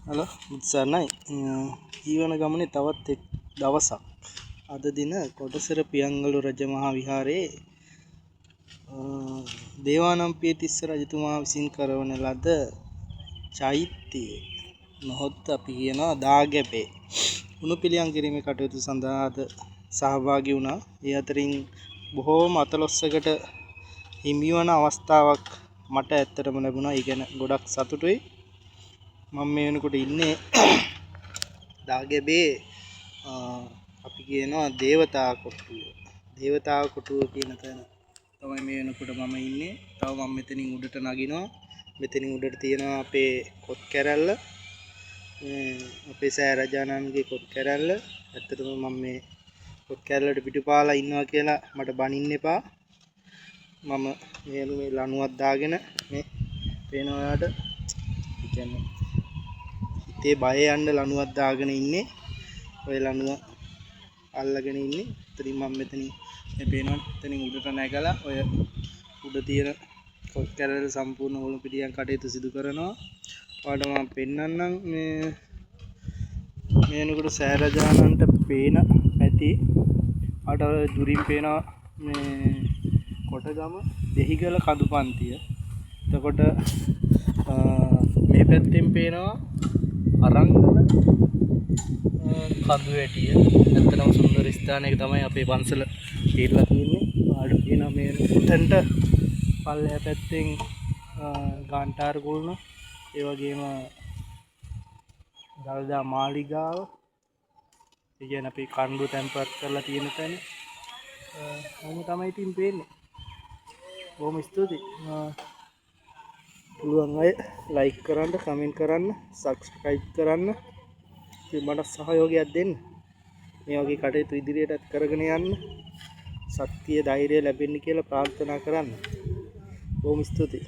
Hello උත්සන්නයි ජීවන ගමනේ තවත් එක් දවසක් අද දින කොටසර පියංගලු රජමහා විහාරයේ දේවානම්පියතිස්ස රජතුමා විසින් කරවන ලද චෛත්‍යයේ නොහොත් අපි කියනවා දාගැබේ උණු පිළියම් කිරීමේ කටයුතු සඳහා අද සහභාගී වුණා. ඒ අතරින් බොහෝම අතලොස්සකට හිමිවන අවස්ථාවක් මට ඇත්තටම ලැබුණා. ඒ ගැන ගොඩක් සතුටුයි. මම මේ වෙනකොට ඉන්නේ දාගැබේ අපි කියනවා දේවතා කොටුව. දේවතා කොටුව කියන තැන තමයි මේ වෙනකොට මම ඉන්නේ. තව මම මෙතනින් උඩට නගිනවා. මෙතනින් උඩට තියෙනවා අපේ කොත් කැරැල්ල. අපේ සෑරජානන්ගේ කොත් කැරැල්ල. ඇත්තටම මම මේ කොත් කැරැල්ලට පිටුපාලා ඉන්නවා කියලා මට බනින්න එපා. මම මේ ලණුවක් දාගෙන මේ පේන ඔයාලට කියන්නේ හිතේ බය යන්න ලණුවක් දාගෙන ඉන්නේ. ඔය ලණුව අල්ලගෙන ඉන්නේ. ඉතින් මම මෙතනින් මේ පේනවා එතනින් උඩට නැගලා ඔය උඩ තියෙන කොත් කැරැල්ල සම්පූර්ණ හොළු පිටියන් කටයුතු සිදු කරනවා. ඔයාලට මම පෙන්නන්නම් මේ වෙනකොට සෑරජානන්ට පේන ඇති. අට දුරින් පේනවා මේ කොටගම දෙහිගල කඳු පන්තිය. එතකොට මේ පැත්තෙන් පේනවා අරංගල කඳු වැටිය. ඇත්තටම සුන්දර ස්ථානයක තමයි අපේ පන්සල පිටලා තියෙන්නේ. ආඩ පේනවා මේ උතන්ට පල්ලෙහා පැත්තෙන් ගාන්ටාර කුළුණ, ඒ වගේම දළදා මාලිගාව, ඒ කියන්නේ අපි කණ්ඩු තැන්පත් කරලා තියෙන තැන. මොම තමයි ඉතින් පේන්නේ. බොහොම ස්තුතියි. පුළුවන් අය ලයික් කරන්න, කමෙන්ට් කරන්න, සබ්ස්ක්‍රයිබ් කරන්න. ඉතින් මට සහයෝගයක් දෙන්න. මේ වගේ කටයුතු ඉදිරියටත් කරගෙන යන්න. ශක්තිය ධෛර්යය ලැබෙන්න කියලා ප්‍රාර්ථනා කරන්න. බොහොම ස්තුතියි.